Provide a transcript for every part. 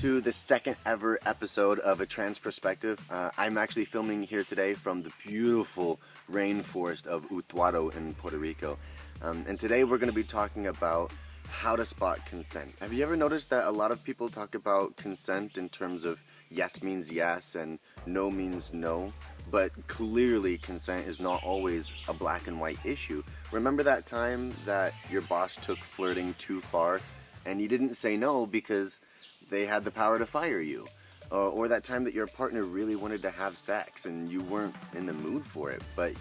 to the second ever episode of A Trans Perspective. I'm actually filming here today from the beautiful rainforest of Utuado in Puerto Rico. And today we're going to be talking about how to spot consent. Have you ever noticed that a lot of people talk about consent in terms of yes means yes and no means no? But clearly consent is not always a black and white issue. Remember that time that your boss took flirting too far and you didn't say no because they had the power to fire you? Or that time that your partner really wanted to have sex and you weren't in the mood for it, but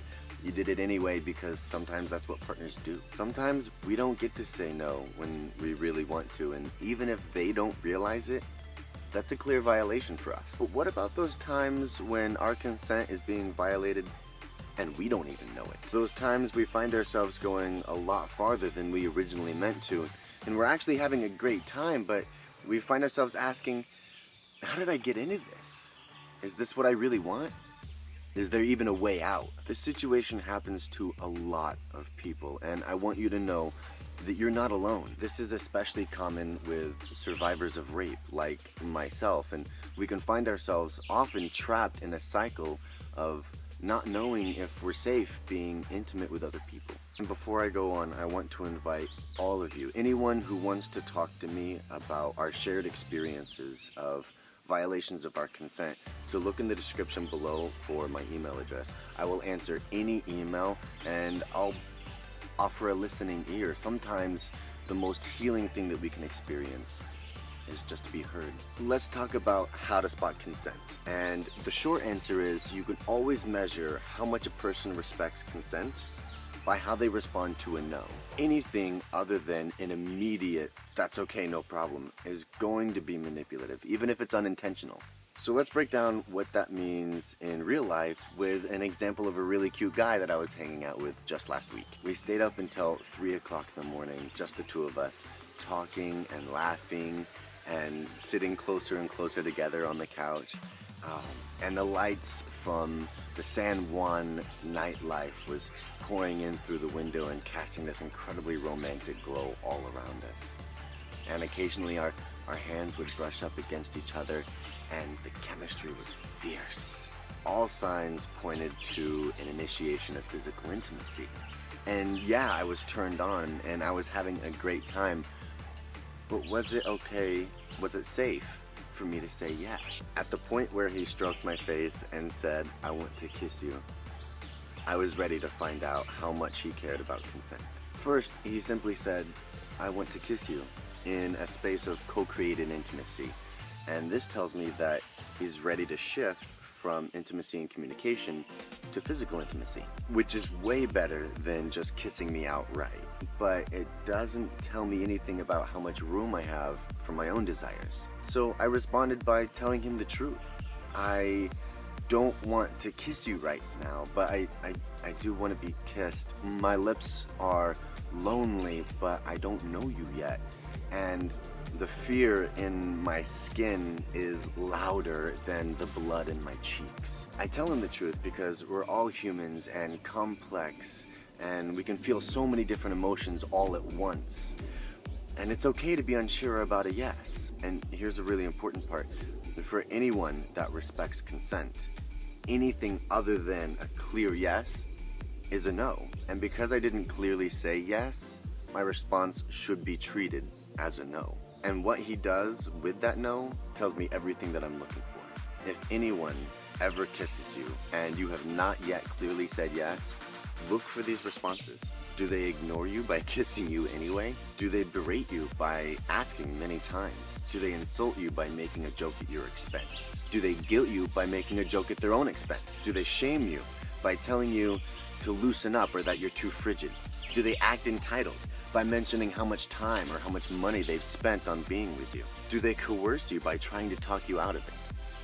you did it anyway because sometimes that's what partners do. Sometimes we don't get to say no when we really want to, and even if they don't realize it, that's a clear violation for us. But what about those times when our consent is being violated and we don't even know it? Those times we find ourselves going a lot farther than we originally meant to, and we're actually having a great time, but we find ourselves asking, how did I get into this? Is this what I really want? Is there even a way out? This situation happens to a lot of people, and I want you to know that you're not alone. This is especially common with survivors of rape like myself, and we can find ourselves often trapped in a cycle of not knowing if we're safe being intimate with other people. And before I go on, I want to invite all of you, anyone who wants to talk to me about our shared experiences of violations of our consent, to look in the description below for my email address. I will answer any email and I'll offer a listening ear. Sometimes the most healing thing that we can experience is just to be heard. Let's talk about how to spot consent. And the short answer is you can always measure how much a person respects consent by how they respond to a no. Anything other than an immediate, that's okay, no problem, is going to be manipulative, even if it's unintentional. So let's break down what that means in real life with an example of a really cute guy that I was hanging out with just last week. We stayed up until 3 o'clock in the morning, just the two of us, talking and laughing and sitting closer and closer together on the couch. And the lights from the San Juan nightlife was pouring in through the window and casting this incredibly romantic glow all around us. And occasionally our hands would brush up against each other and the chemistry was fierce. All signs pointed to an initiation of physical intimacy. And yeah, I was turned on and I was having a great time. But was it okay? Was it safe for me to say yes? At the point where he stroked my face and said, "I want to kiss you," I was ready to find out how much he cared about consent. First, he simply said, "I want to kiss you," in a space of co-created intimacy. And this tells me that he's ready to shift from intimacy and communication to physical intimacy, which is way better than just kissing me outright. But it doesn't tell me anything about how much room I have for my own desires. So I responded by telling him the truth. I don't want to kiss you right now, but I do want to be kissed. My lips are lonely, but I don't know you yet. And the fear in my skin is louder than the blood in my cheeks. I tell him the truth because we're all humans and complex, and we can feel so many different emotions all at once. And it's okay to be unsure about a yes. And here's a really important part. For anyone that respects consent, anything other than a clear yes is a no. And because I didn't clearly say yes, my response should be treated as a no. And what he does with that no tells me everything that I'm looking for. If anyone ever kisses you and you have not yet clearly said yes, look for these responses. Do they ignore you by kissing you anyway? Do they berate you by asking many times? Do they insult you by making a joke at your expense? Do they guilt you by making a joke at their own expense? Do they shame you by telling you to loosen up or that you're too frigid? Do they act entitled by mentioning how much time or how much money they've spent on being with you? Do they coerce you by trying to talk you out of it?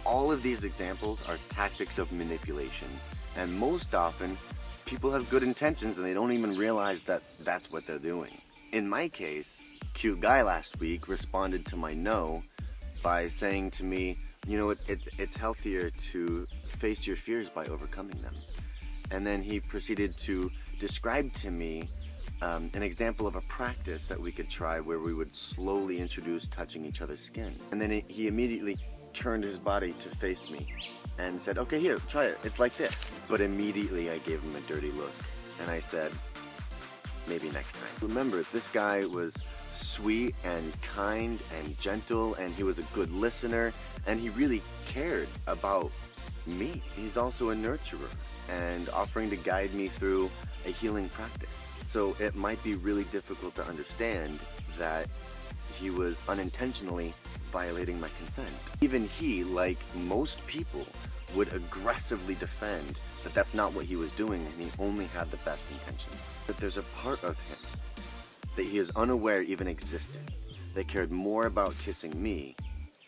All of these examples are tactics of manipulation, and most often people have good intentions and they don't even realize that that's what they're doing. In my case, cute guy last week responded to my no by saying to me, you know, it's healthier to face your fears by overcoming them. And then he proceeded to describe to me an example of a practice that we could try where we would slowly introduce touching each other's skin. And then he immediately turned his body to face me and said, okay, here, try it, it's like this. But immediately I gave him a dirty look and I said, maybe next time. Remember, this guy was sweet and kind and gentle, and he was a good listener, and he really cared about me. He's also a nurturer and offering to guide me through a healing practice. So it might be really difficult to understand that he was unintentionally violating my consent. Even he, like most people, would aggressively defend that that's not what he was doing and he only had the best intentions. But there's a part of him that he is unaware even existed that cared more about kissing me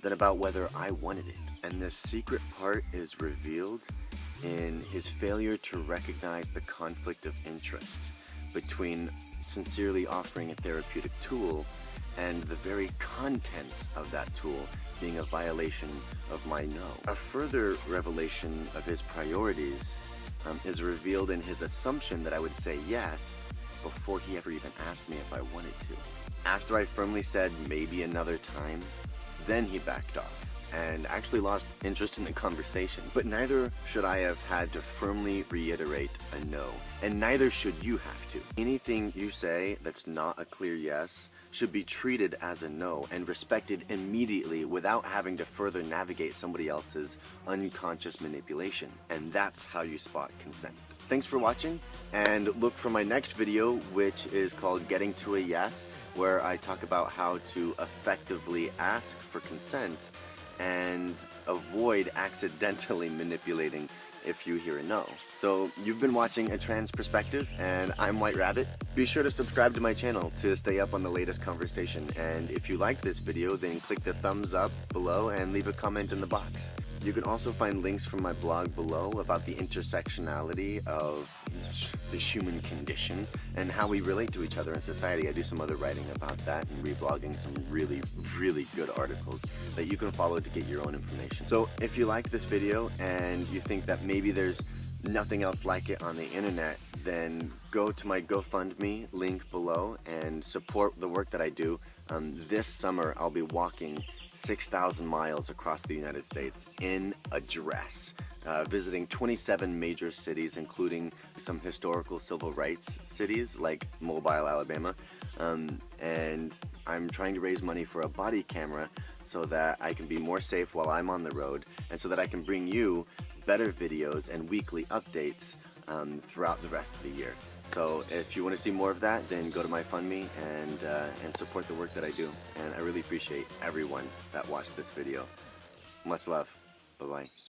than about whether I wanted it. And this secret part is revealed in his failure to recognize the conflict of interest between sincerely offering a therapeutic tool and the very contents of that tool being a violation of my no. A further revelation of his priorities is revealed in his assumption that I would say yes before he ever even asked me if I wanted to. After I firmly said maybe another time, then he backed off and actually lost interest in the conversation. But neither should I have had to firmly reiterate a no, and neither should you have to. Anything you say that's not a clear yes should be treated as a no and respected immediately without having to further navigate somebody else's unconscious manipulation. And that's how you spot consent. Thanks for watching, and look for my next video, which is called Getting to a Yes, where I talk about how to effectively ask for consent and avoid accidentally manipulating if you hear a no. So you've been watching A Trans Perspective, and I'm White Rabbit. Be sure to subscribe to my channel to stay up on the latest conversation, and if you like this video, then click the thumbs up below and leave a comment in the box. You can also find links from my blog below about the intersectionality of the human condition and how we relate to each other in society. I do some other writing about that and reblogging some really, really good articles that you can follow to get your own information. So if you like this video and you think that maybe there's nothing else like it on the internet, then go to my GoFundMe link below and support the work that I do. This summer I'll be walking 6,000 miles across the United States in a dress, visiting 27 major cities, including some historical civil rights cities like Mobile, Alabama. And I'm trying to raise money for a body camera so that I can be more safe while I'm on the road, and so that I can bring you better videos and weekly updates throughout the rest of the year. So if you want to see more of that, then go to my FundMe and support the work that I do. And I really appreciate everyone that watched this video. Much love. Bye-bye.